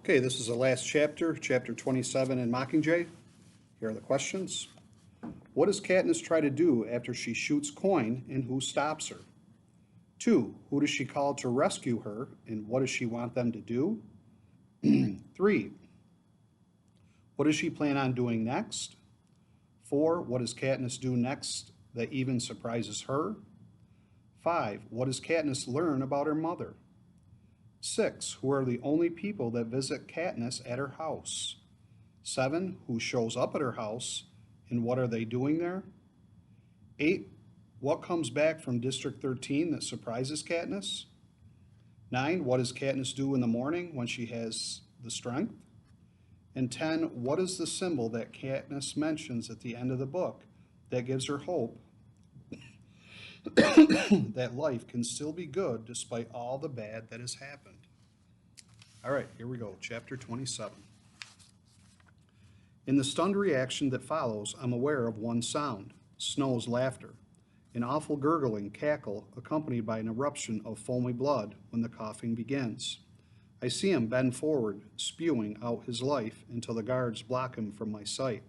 Okay, this is the last chapter, chapter 27 in Mockingjay. Here are the questions. What does Katniss try to do after she shoots Coin, and who stops her? 2. Who does she call to rescue her, and what does she want them to do? 3. What does she plan on doing next? 4. What does Katniss do next that even surprises her? 5. What does Katniss learn about her mother? 6. Who are the only people that visit Katniss at her house? 7. Who shows up at her house, and what are they doing there? 8. What comes back from District 13 that surprises Katniss? 9. What does Katniss do in the morning when she has the strength? And 10. What is the symbol that Katniss mentions at the end of the book that gives her hope that life can still be good despite all the bad that has happened? All right, here we go, chapter 27. In the stunned reaction that follows, I'm aware of one sound, Snow's laughter, an awful gurgling cackle accompanied by an eruption of foamy blood when the coughing begins. I see him bend forward, spewing out his life until the guards block him from my sight.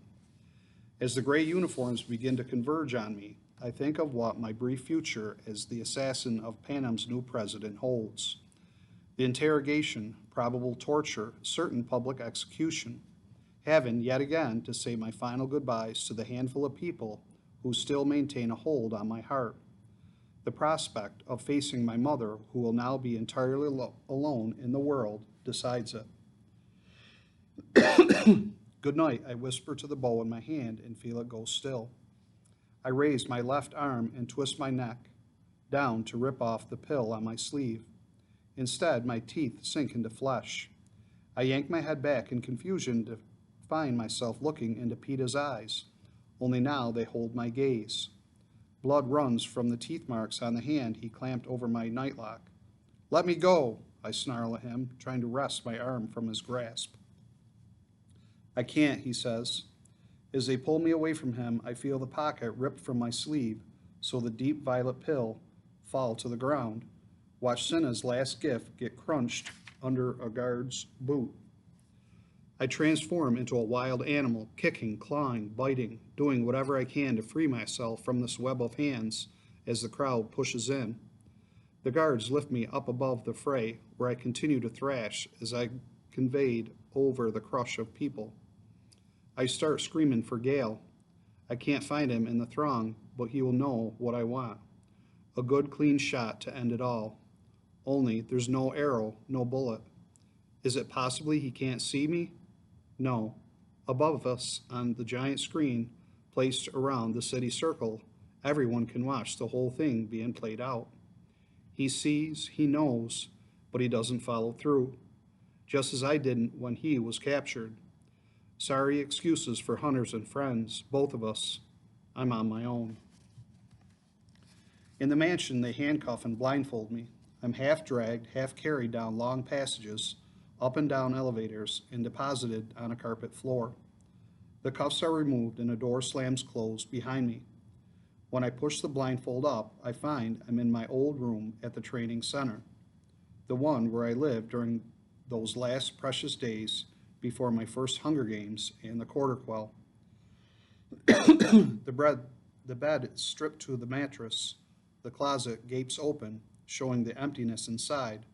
As the gray uniforms begin to converge on me, I think of what my brief future as the assassin of Panem's new president holds. The interrogation, probable torture, certain public execution, having yet again to say my final goodbyes to the handful of people who still maintain a hold on my heart. The prospect of facing my mother, who will now be entirely alone in the world, decides it. Good night, I whisper to the bow in my hand and feel it go still. I raise my left arm and twist my neck down to rip off the pill on my sleeve. Instead, my teeth sink into flesh. I yank my head back in confusion to find myself looking into Peeta's eyes, only now they hold my gaze. Blood runs from the teeth marks on the hand he clamped over my nightlock. "Let me go," I snarl at him, trying to wrest my arm from his grasp. "I can't," he says. As they pull me away from him, I feel the pocket ripped from my sleeve, so the deep violet pill fall to the ground. Watch Cinna's last gift get crunched under a guard's boot. I transform into a wild animal, kicking, clawing, biting, doing whatever I can to free myself from this web of hands as the crowd pushes in. The guards lift me up above the fray, where I continue to thrash as I conveyed over the crush of people. I start screaming for Gale. I can't find him in the throng, but he will know what I want. A good clean shot to end it all. Only there's no arrow, no bullet. Is it possibly he can't see me? No. Above us, on the giant screen placed around the city circle, everyone can watch the whole thing being played out. He sees, he knows, but he doesn't follow through, just as I didn't when he was captured. Sorry excuses for hunters and friends, both of us. I'm on my own. In the mansion, they handcuff and blindfold me. I'm half dragged, half carried down long passages, up and down elevators, and deposited on a carpet floor. The cuffs are removed and a door slams closed behind me. When I push the blindfold up, I find I'm in my old room at the training center, the one where I lived during those last precious days before my first Hunger Games and the Quarter Quell. The bed is stripped to the mattress. The closet gapes open, showing the emptiness inside,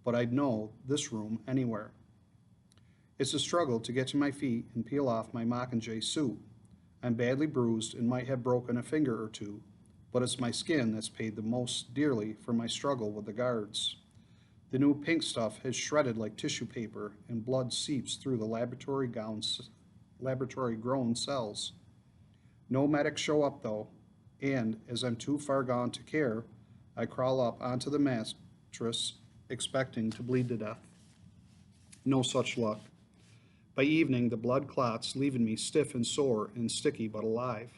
but I'd know this room anywhere. It's a struggle to get to my feet and peel off my Mockingjay suit. I'm badly bruised and might have broken a finger or two, but it's my skin that's paid the most dearly for my struggle with the guards. The new pink stuff has shredded like tissue paper, and blood seeps through the laboratory-grown cells. No medics show up, though, and as I'm too far gone to care, I crawl up onto the mattress, expecting to bleed to death. No such luck. By evening, the blood clots, leaving me stiff and sore and sticky but alive.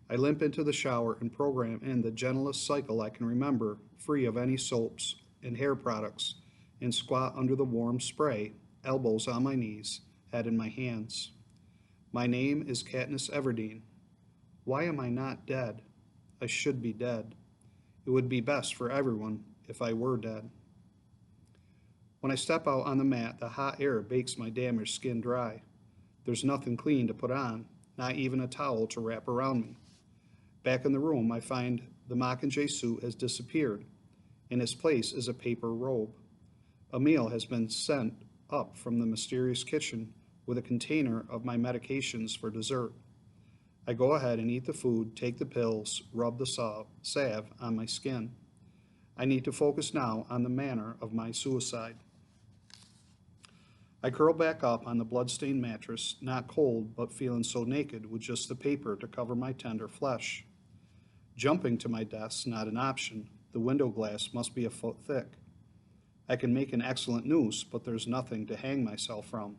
I limp into the shower and program in the gentlest cycle I can remember, free of any soaps and hair products, and squat under the warm spray, elbows on my knees, head in my hands. My name is Katniss Everdeen. Why am I not dead? I should be dead. It would be best for everyone if I were dead. When I step out on the mat, the hot air bakes my damaged skin dry. There's nothing clean to put on, not even a towel to wrap around me. Back in the room, I find the Mockingjay suit has disappeared. In its place is a paper robe. A meal has been sent up from the mysterious kitchen with a container of my medications for dessert. I go ahead and eat the food, take the pills, rub the salve on my skin. I need to focus now on the manner of my suicide. I curl back up on the bloodstained mattress, not cold, but feeling so naked with just the paper to cover my tender flesh. Jumping to my desk, not an option. The window glass must be a foot thick. I can make an excellent noose, but there's nothing to hang myself from.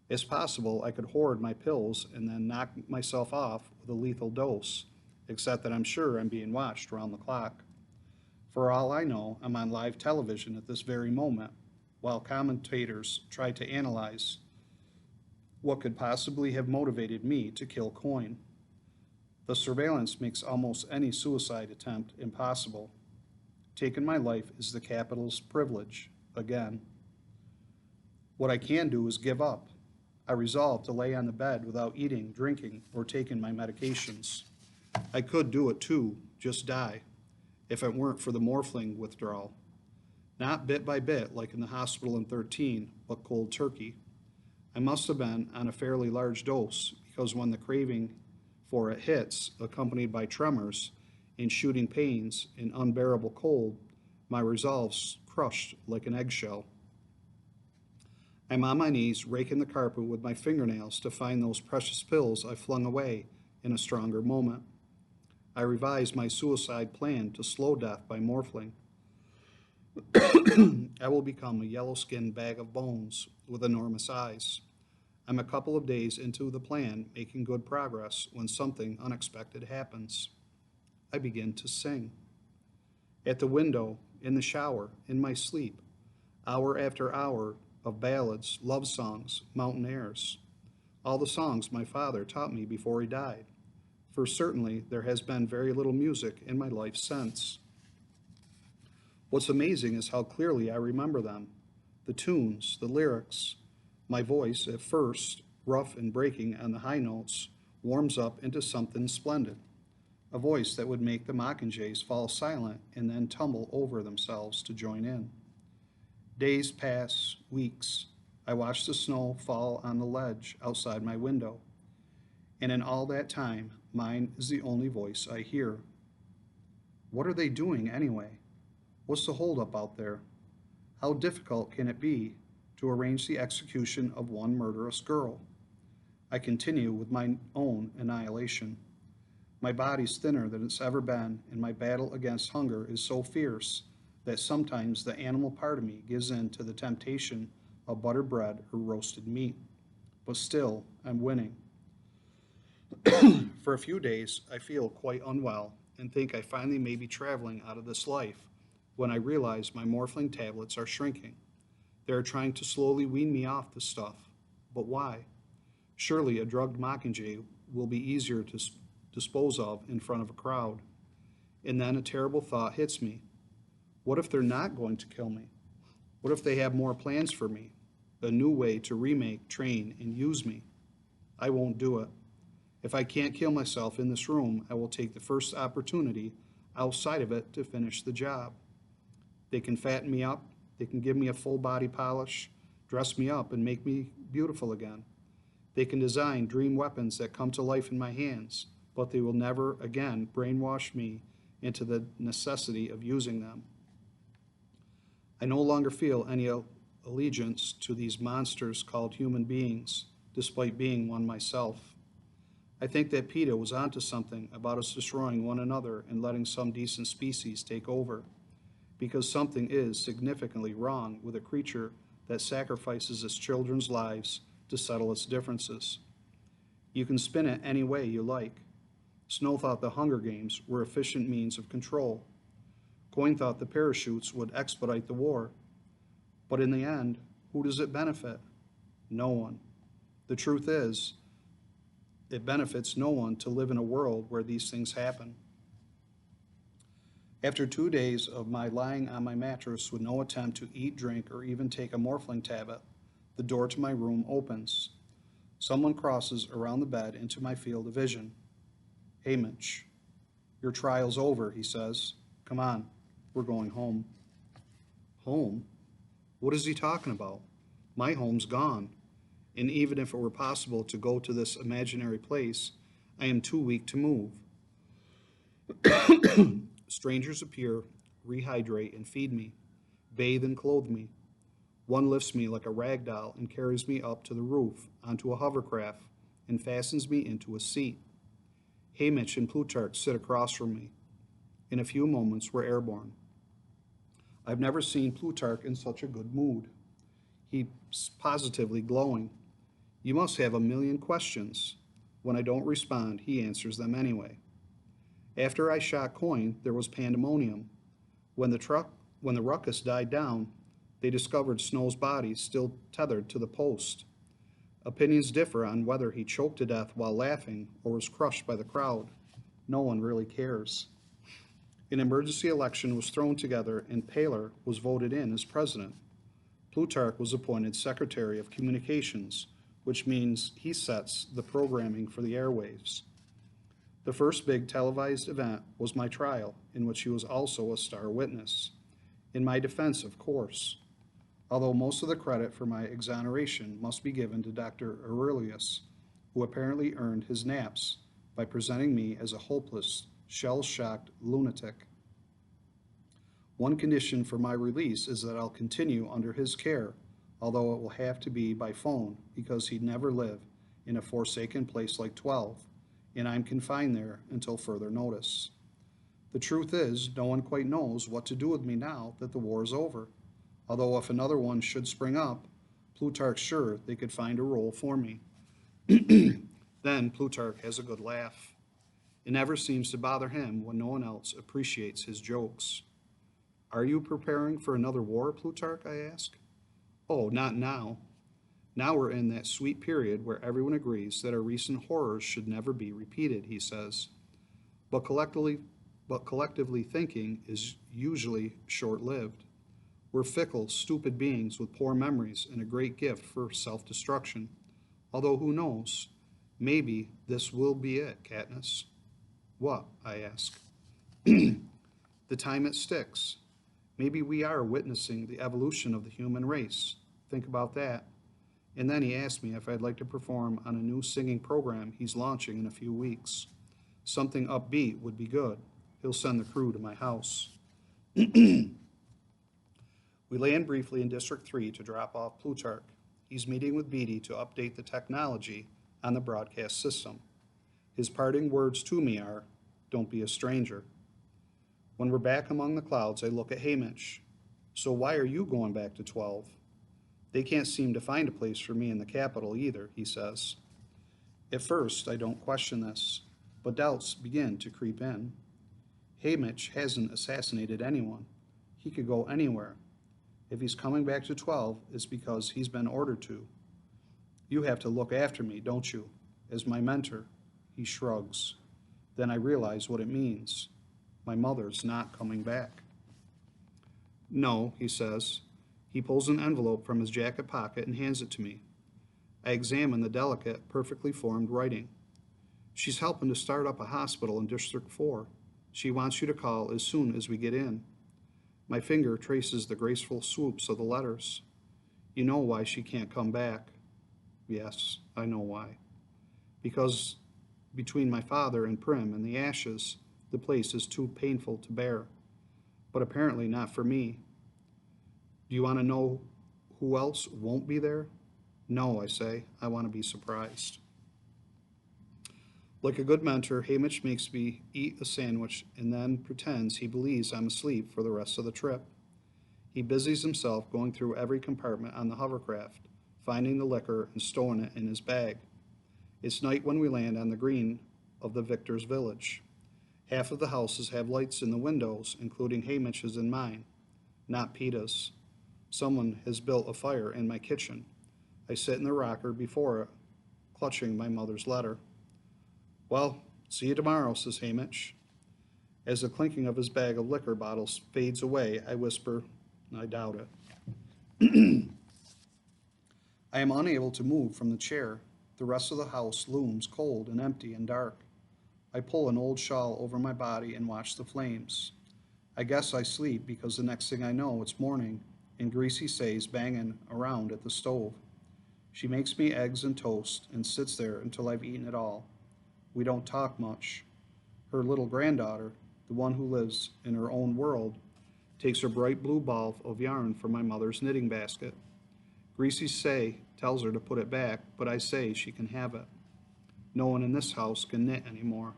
It's possible I could hoard my pills and then knock myself off with a lethal dose, except that I'm sure I'm being watched around the clock. For all I know, I'm on live television at this very moment, while commentators try to analyze what could possibly have motivated me to kill Coyne. The surveillance makes almost any suicide attempt impossible. Taking my life is the capitalist privilege, again. What I can do is give up. I resolve to lay on the bed without eating, drinking, or taking my medications. I could do it too, just die, if it weren't for the morphine withdrawal. Not bit by bit like in the hospital in 13, but cold turkey. I must have been on a fairly large dose because when the craving for it hits, accompanied by tremors and shooting pains and unbearable cold, my resolve's crushed like an eggshell. I'm on my knees, raking the carpet with my fingernails to find those precious pills I flung away in a stronger moment. I revised my suicide plan to slow death by morphling. I will become a yellow-skinned bag of bones with enormous eyes. I'm a couple of days into the plan, making good progress, when something unexpected happens. I begin to sing. At the window, in the shower, in my sleep, hour after hour of ballads, love songs, mountain airs. All the songs my father taught me before he died, for certainly there has been very little music in my life since. What's amazing is how clearly I remember them, the tunes, the lyrics. My voice, at first rough and breaking on the high notes, warms up into something splendid, a voice that would make the Mockingjays fall silent and then tumble over themselves to join in. Days pass, weeks. I watch the snow fall on the ledge outside my window, and in all that time, mine is the only voice I hear. What are they doing anyway? What's the holdup out there? How difficult can it be to arrange the execution of one murderous girl? I continue with my own annihilation. My body's thinner than it's ever been, and my battle against hunger is so fierce that sometimes the animal part of me gives in to the temptation of buttered bread or roasted meat. But still, I'm winning. For a few days, I feel quite unwell and think I finally may be traveling out of this life when I realize my morphine tablets are shrinking. They are trying to slowly wean me off the stuff. But why? Surely a drugged Mockingjay will be easier to dispose of in front of a crowd. And then a terrible thought hits me. What if they're not going to kill me? What if they have more plans for me? A new way to remake, train, and use me? I won't do it. If I can't kill myself in this room, I will take the first opportunity outside of it to finish the job. They can fatten me up, they can give me a full body polish, dress me up, and make me beautiful again. They can design dream weapons that come to life in my hands, but they will never again brainwash me into the necessity of using them. I no longer feel any allegiance to these monsters called human beings, despite being one myself. I think that PETA was onto something about us destroying one another and letting some decent species take over, because something is significantly wrong with a creature that sacrifices its children's lives to settle its differences. You can spin it any way you like. Snow thought the Hunger Games were efficient means of control. Coyne thought the parachutes would expedite the war. But in the end, who does it benefit? No one. The truth is, it benefits no one to live in a world where these things happen. After 2 days of my lying on my mattress with no attempt to eat, drink, or even take a morphine tablet, the door to my room opens. Someone crosses around the bed into my field of vision. "Hey, Mitch, your trial's over," he says. "Come on, we're going home." Home? What is he talking about? My home's gone, and even if it were possible to go to this imaginary place, I am too weak to move. Strangers appear, rehydrate, and feed me, bathe and clothe me. One lifts me like a rag doll and carries me up to the roof, onto a hovercraft, and fastens me into a seat. Haymitch and Plutarch sit across from me. In a few moments, we're airborne. I've never seen Plutarch in such a good mood. He's positively glowing. "You must have a million questions." When I don't respond, he answers them anyway. After I shot coin, there was pandemonium. When the ruckus died down, they discovered Snow's body still tethered to the post. Opinions differ on whether he choked to death while laughing or was crushed by the crowd. No one really cares. An emergency election was thrown together and Paler was voted in as president. Plutarch was appointed Secretary of Communications, which means he sets the programming for the airwaves. The first big televised event was my trial, in which he was also a star witness. In my defense, of course, although most of the credit for my exoneration must be given to Dr. Aurelius, who apparently earned his naps by presenting me as a hopeless, shell-shocked lunatic. One condition for my release is that I'll continue under his care, although it will have to be by phone because he'd never live in a forsaken place like 12, and I'm confined there until further notice. The truth is, no one quite knows what to do with me now that the war is over, although if another one should spring up, Plutarch's sure they could find a role for me. Then Plutarch has a good laugh. It never seems to bother him when no one else appreciates his jokes. "Are you preparing for another war, Plutarch?" I ask. "Oh, not now. Now we're in that sweet period where everyone agrees that our recent horrors should never be repeated," he says. But collectively thinking is usually short-lived. We're fickle, stupid beings with poor memories and a great gift for self-destruction. Although who knows? Maybe this will be it, Katniss. "What?" I ask. "The time it sticks. Maybe we are witnessing the evolution of the human race. Think about that." And then he asked me if I'd like to perform on a new singing program he's launching in a few weeks. Something upbeat would be good. He'll send the crew to my house. We land briefly in District 3 to drop off Plutarch. He's meeting with Beatty to update the technology on the broadcast system. His parting words to me are, "Don't be a stranger." When we're back among the clouds, I look at Haymitch. "So why are you going back to 12? "They can't seem to find a place for me in the capital either," he says. At first, I don't question this, but doubts begin to creep in. Haymitch hasn't assassinated anyone. He could go anywhere. If he's coming back to 12, it's because he's been ordered to. "You have to look after me, don't you? As my mentor." He shrugs. Then I realize what it means. My mother's not coming back. "No," he says. He pulls an envelope from his jacket pocket and hands it to me. I examine the delicate, perfectly formed writing. "She's helping to start up a hospital in District 4. She wants you to call as soon as we get in." My finger traces the graceful swoops of the letters. "You know why she can't come back." Yes, I know why. Because between my father and Prim and the ashes, the place is too painful to bear. But apparently not for me. "Do you want to know who else won't be there?" "No," I say. "I want to be surprised." Like a good mentor, Haymitch makes me eat a sandwich and then pretends he believes I'm asleep for the rest of the trip. He busies himself going through every compartment on the hovercraft, finding the liquor and storing it in his bag. It's night when we land on the green of the victor's village. Half of the houses have lights in the windows, including Haymitch's and mine, not Peta's. Someone has built a fire in my kitchen. I sit in the rocker before it, clutching my mother's letter. "Well, see you tomorrow," says Haymitch. As the clinking of his bag of liquor bottles fades away, I whisper, I doubt it. I am unable to move from the chair. The rest of the house looms cold and empty and dark. I pull an old shawl over my body and watch the flames. I guess I sleep because the next thing I know, it's morning, and Greasy Say's banging around at the stove. She makes me eggs and toast and sits there until I've eaten it all. We don't talk much. Her little granddaughter, the one who lives in her own world, takes her bright blue ball of yarn from my mother's knitting basket. Greasy Say tells her to put it back, but I say she can have it. No one in this house can knit anymore.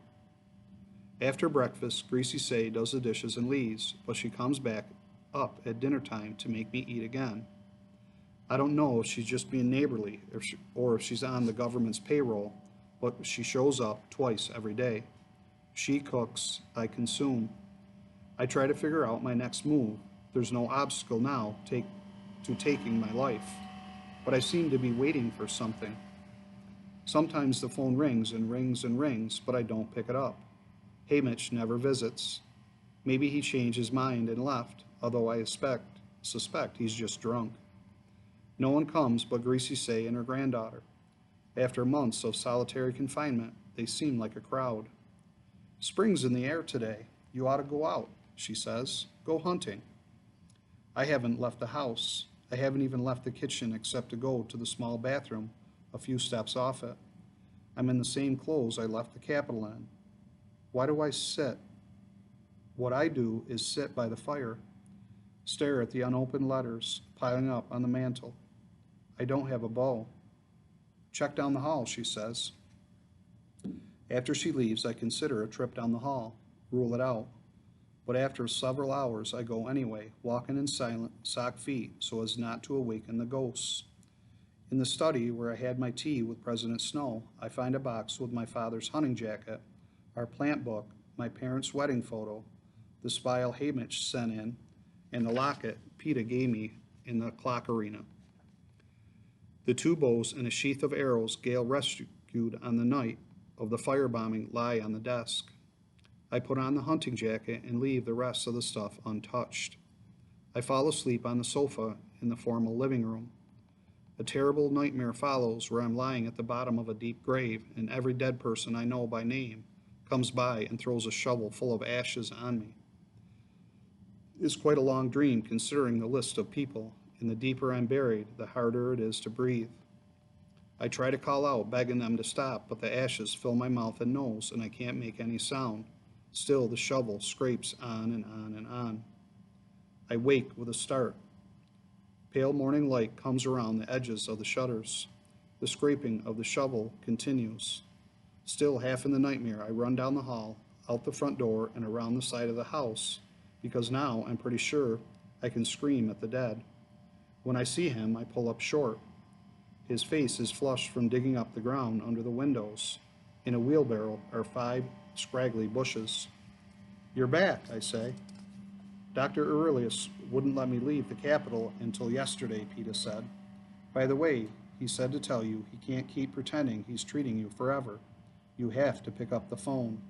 After breakfast, Greasy Say does the dishes and leaves, but she comes back up at dinner time to make me eat again. I don't know if she's just being neighborly or if she's on the government's payroll, but she shows up twice every day. She cooks, I consume. I try to figure out my next move. There's no obstacle now to taking my life, but I seem to be waiting for something. Sometimes the phone rings and rings and rings, but I don't pick it up. Hamish never visits. Maybe he changed his mind and left, although I suspect he's just drunk. No one comes but Greasy Say and her granddaughter. After months of solitary confinement, they seem like a crowd. Spring's in the air today. You ought to go out, she says. Go hunting. I haven't left the house. I haven't even left the kitchen except to go to the small bathroom a few steps off it. I'm in the same clothes I left the Capitol in. Why do I sit? What I do is sit by the fire, stare at the unopened letters piling up on the mantel. I don't have a bow. Check down the hall, she says. After she leaves, I consider a trip down the hall, rule it out. But after several hours, I go anyway, walking in silent, sock feet, so as not to awaken the ghosts. In the study where I had my tea with President Snow, I find a box with my father's hunting jacket, our plant book, my parents' wedding photo, the spile Hamish sent in, and the locket PETA gave me in the clock arena. The two bows and a sheath of arrows Gale rescued on the night of the firebombing lie on the desk. I put on the hunting jacket and leave the rest of the stuff untouched. I fall asleep on the sofa in the formal living room. A terrible nightmare follows where I'm lying at the bottom of a deep grave and every dead person I know by name comes by and throws a shovel full of ashes on me. It's quite a long dream considering the list of people, and the deeper I'm buried, the harder it is to breathe. I try to call out, begging them to stop, but the ashes fill my mouth and nose, and I can't make any sound. Still, the shovel scrapes on and on and on. I wake with a start. Pale morning light comes around the edges of the shutters. The scraping of the shovel continues. Still half in the nightmare, I run down the hall, out the front door, and around the side of the house, because now I'm pretty sure I can scream at the dead. When I see him, I pull up short. His face is flushed from digging up the ground under the windows. In a wheelbarrow are 5 scraggly bushes. You're back, I say. Dr. Aurelius wouldn't let me leave the Capitol until yesterday, PETA said. By the way, he said to tell you he can't keep pretending he's treating you forever. You have to pick up the phone.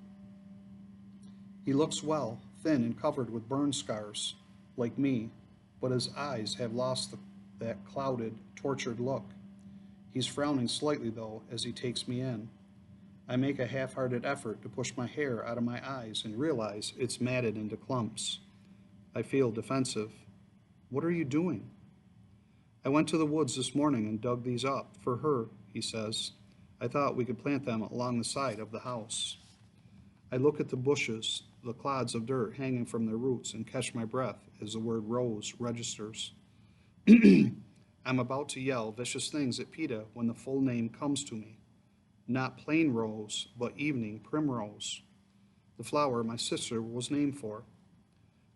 He looks well, thin and covered with burn scars, like me, but his eyes have lost that clouded, tortured look. He's frowning slightly, though, as he takes me in. I make a half-hearted effort to push my hair out of my eyes and realize it's matted into clumps. I feel defensive. What are you doing? I went to the woods this morning and dug these up for her, he says. I thought we could plant them along the side of the house. I look at the bushes, the clods of dirt hanging from their roots, and catch my breath as the word rose registers. I'm about to yell vicious things at PETA when the full name comes to me. Not plain rose, but evening primrose, the flower my sister was named for.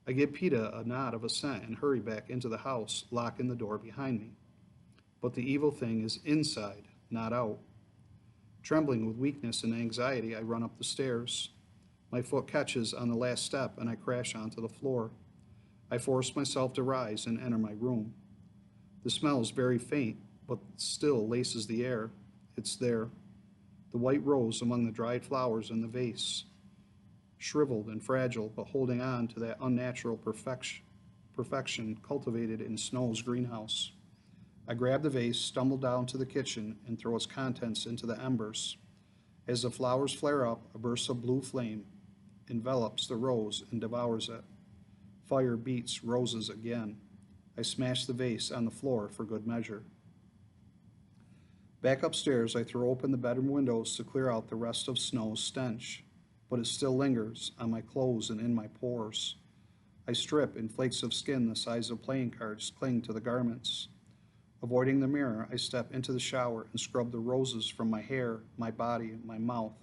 I give PETA a nod of assent and hurry back into the house, locking the door behind me. But the evil thing is inside, not out. Trembling with weakness and anxiety, I run up the stairs. My foot catches on the last step and I crash onto the floor. I force myself to rise and enter my room. The smell is very faint, but still laces the air. It's there. The white rose among the dried flowers in the vase. shriveled and fragile, but holding on to that unnatural perfection cultivated in Snow's greenhouse. I grab the vase, stumble down to the kitchen, and throw its contents into the embers. As the flowers flare up, a burst of blue flame envelops the rose and devours it. Fire beats roses again. I smash the vase on the floor for good measure. Back upstairs, I throw open the bedroom windows to clear out the rest of Snow's stench, but it still lingers on my clothes and in my pores. I strip, and flakes of skin the size of playing cards cling to the garments. Avoiding the mirror, I step into the shower and scrub the roses from my hair, my body, my mouth.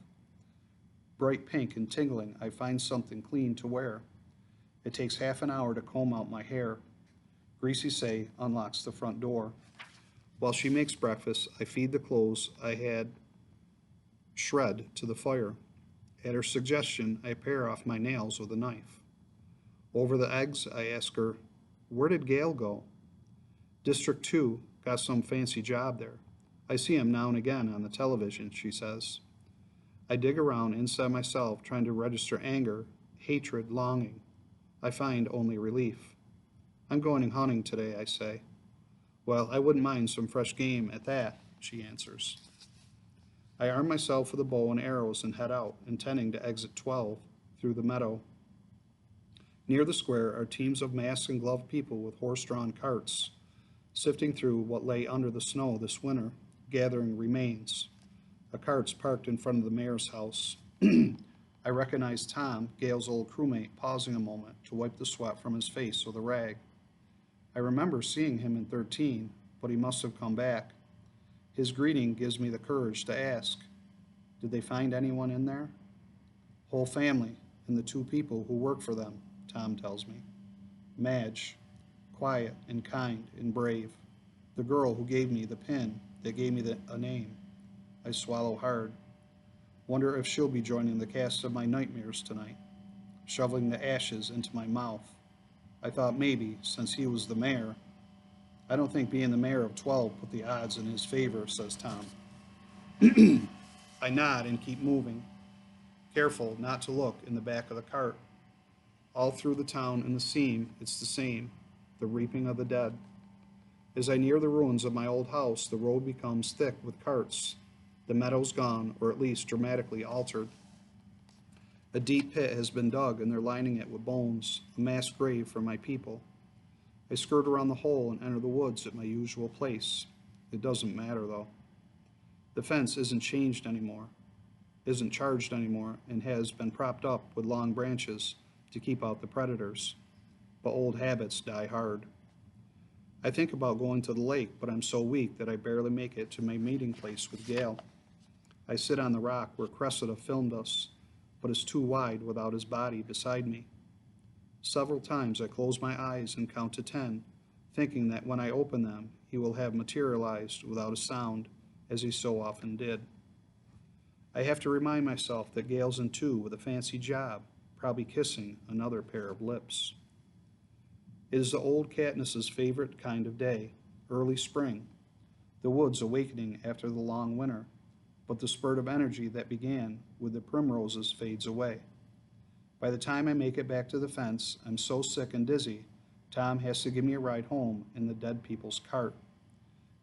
Bright pink and tingling, I find something clean to wear. It takes half an hour to comb out my hair. Greasy Say unlocks the front door. While she makes breakfast, I feed the clothes I had shred to the fire. At her suggestion, I pare off my nails with a knife. Over the eggs, I ask her, "Where did Gail go?" "District 2 got some fancy job there. I see him now and again on the television," she says. I dig around inside myself, trying to register anger, hatred, longing. I find only relief. "I'm going hunting today," I say. "Well, I wouldn't mind some fresh game at that," she answers. I arm myself with a bow and arrows and head out, intending to exit 12 through the meadow. Near the square are teams of masked and gloved people with horse-drawn carts, sifting through what lay under the snow this winter, gathering remains. A cart's parked in front of the mayor's house. I recognize Tom, Gail's old crewmate, pausing a moment to wipe the sweat from his face with a rag. I remember seeing him in 13, but he must have come back. His greeting gives me the courage to ask, "Did they find anyone in there?" "Whole family, and the 2 people who work for them," Tom tells me. "Madge, quiet and kind and brave. The girl who gave me the pin that gave me a name." I swallow hard. Wonder if she'll be joining the cast of my nightmares tonight, shoveling the ashes into my mouth. I thought maybe, since he was the mayor. "I don't think being the mayor of 12 put the odds in his favor," says Tom. I nod and keep moving, careful not to look in the back of the cart. All through the town and the scene, it's the same, the reaping of the dead. As I near the ruins of my old house, the road becomes thick with carts. The meadow's gone, or at least dramatically altered. A deep pit has been dug, and they're lining it with bones, a mass grave for my people. I skirt around the hole and enter the woods at my usual place. It doesn't matter, though. The fence isn't charged anymore, and has been propped up with long branches to keep out the predators. But old habits die hard. I think about going to the lake, but I'm so weak that I barely make it to my meeting place with Gail. I sit on the rock where Cressida filmed us, but it's too wide without his body beside me. Several times I close my eyes and count to 10, thinking that when I open them, he will have materialized without a sound, as he so often did. I have to remind myself that Gail's in 2 with a fancy job, probably kissing another pair of lips. It is the old Katniss's favorite kind of day, early spring, the woods awakening after the long winter, but the spurt of energy that began with the primroses fades away. By the time I make it back to the fence, I'm so sick and dizzy, Tom has to give me a ride home in the dead people's cart.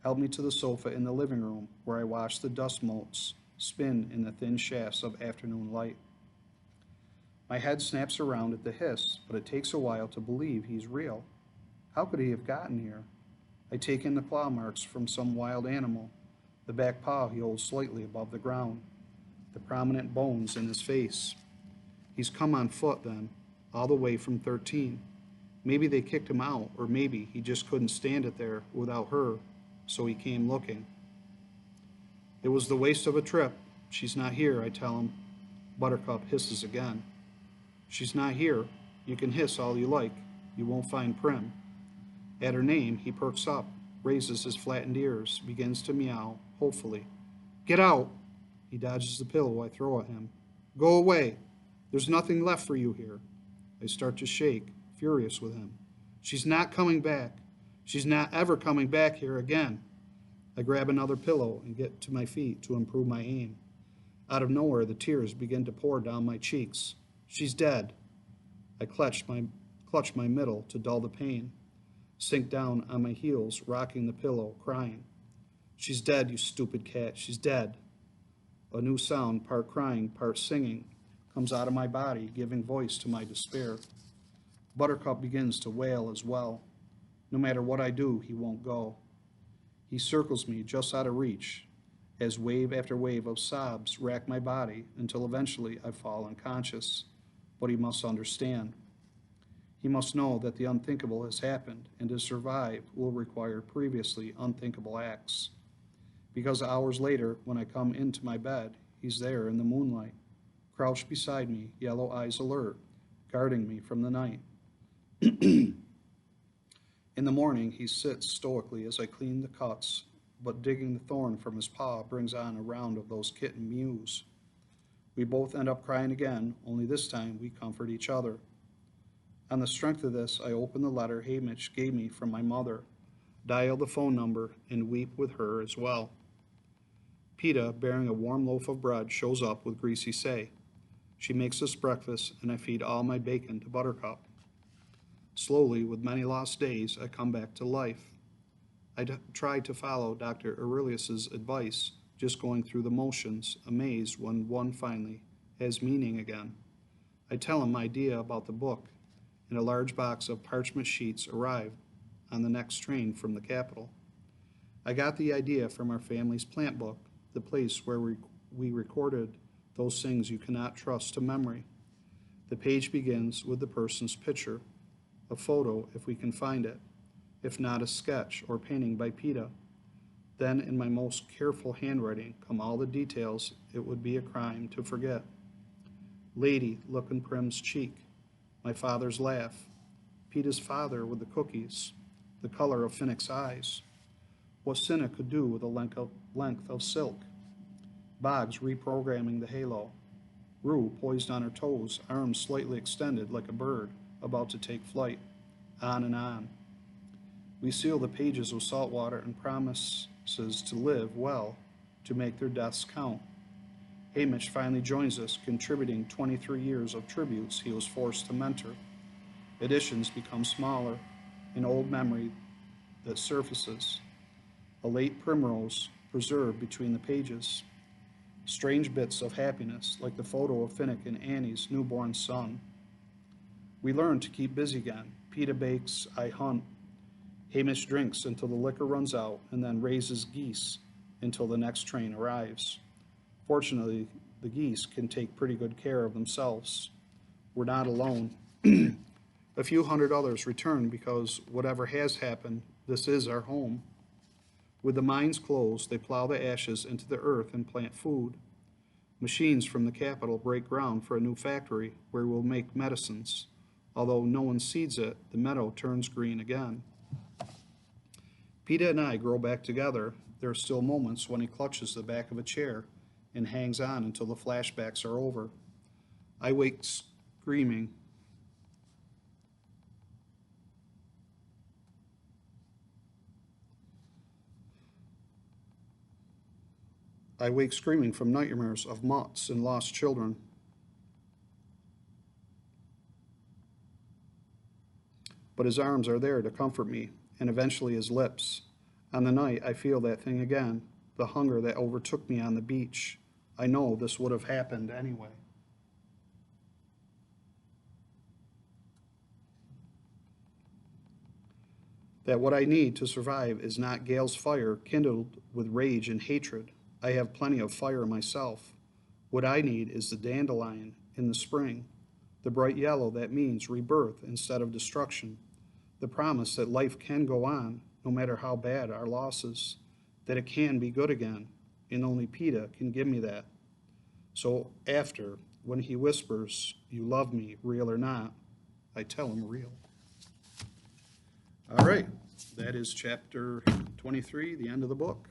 Help me to the sofa in the living room, where I watch the dust motes spin in the thin shafts of afternoon light. My head snaps around at the hiss, but it takes a while to believe he's real. How could he have gotten here? I take in the claw marks from some wild animal, the back paw he holds slightly above the ground, the prominent bones in his face. He's come on foot then, all the way from 13. Maybe they kicked him out, or maybe he just couldn't stand it there without her, so he came looking. It was the waste of a trip. She's not here, I tell him. Buttercup hisses again. She's not here. You can hiss all you like. You won't find Prim. At her name, he perks up, raises his flattened ears, begins to meow, hopefully. Get out! He dodges the pillow I throw at him. Go away! There's nothing left for you here. I start to shake, furious with him. She's not coming back. She's not ever coming back here again. I grab another pillow and get to my feet to improve my aim. Out of nowhere, the tears begin to pour down my cheeks. She's dead. I clutch my middle to dull the pain, sink down on my heels, rocking the pillow, crying. She's dead, you stupid cat, she's dead. A new sound, part crying, part singing, comes out of my body, giving voice to my despair. Buttercup begins to wail as well. No matter what I do, he won't go. He circles me just out of reach, as wave after wave of sobs rack my body until eventually I fall unconscious. But he must understand. He must know that the unthinkable has happened, and to survive will require previously unthinkable acts. Because hours later, when I come into my bed, he's there in the moonlight, crouched beside me, yellow eyes alert, guarding me from the night. In the morning, he sits stoically as I clean the cuts, but digging the thorn from his paw brings on a round of those kitten mews. We both end up crying again, only this time we comfort each other. On the strength of this, I open the letter Hamish gave me from my mother, dial the phone number, and weep with her as well. Peta, bearing a warm loaf of bread, shows up with greasy say. She makes us breakfast, and I feed all my bacon to Buttercup. Slowly, with many lost days, I come back to life. I tried to follow Dr. Aurelius's advice, just going through the motions, amazed when one finally has meaning again. I tell him my idea about the book, and a large box of parchment sheets arrived on the next train from the capital. I got the idea from our family's plant book, the place where we recorded those things you cannot trust to memory. The page begins with the person's picture, a photo if we can find it, if not a sketch or painting by Peta. Then in my most careful handwriting come all the details it would be a crime to forget. Lady, look in Prim's cheek, my father's laugh, Peta's father with the cookies, the color of Finnick's eyes, what Cinna could do with a length of silk, Boggs reprogramming the halo, Rue poised on her toes, arms slightly extended like a bird about to take flight, on and on. We seal the pages with salt water and promises to live well, to make their deaths count. Hamish finally joins us, contributing 23 years of tributes he was forced to mentor. Editions become smaller, an old memory that surfaces, a late primrose preserved between the pages. Strange bits of happiness, like the photo of Finnick and Annie's newborn son. We learn to keep busy again. Peta bakes, I hunt. Hamish drinks until the liquor runs out and then raises geese until the next train arrives. Fortunately, the geese can take pretty good care of themselves. We're not alone. A few hundred others return because whatever has happened, this is our home. With the mines closed, they plow the ashes into the earth and plant food. Machines from the capital break ground for a new factory where we'll make medicines. Although no one seeds it, the meadow turns green again. Peta and I grow back together. There are still moments when he clutches the back of a chair and hangs on until the flashbacks are over. I wake screaming. From nightmares of moths and lost children. But his arms are there to comfort me, and eventually his lips. On the night, I feel that thing again, the hunger that overtook me on the beach. I know this would have happened anyway. That what I need to survive is not Gale's fire kindled with rage and hatred. I have plenty of fire myself. What I need is the dandelion in the spring, the bright yellow that means rebirth instead of destruction, the promise that life can go on no matter how bad our losses, that it can be good again, and only Peta can give me that. So after, when he whispers, "You love me, real or not," I tell him real. All right, that is chapter 23, the end of the book.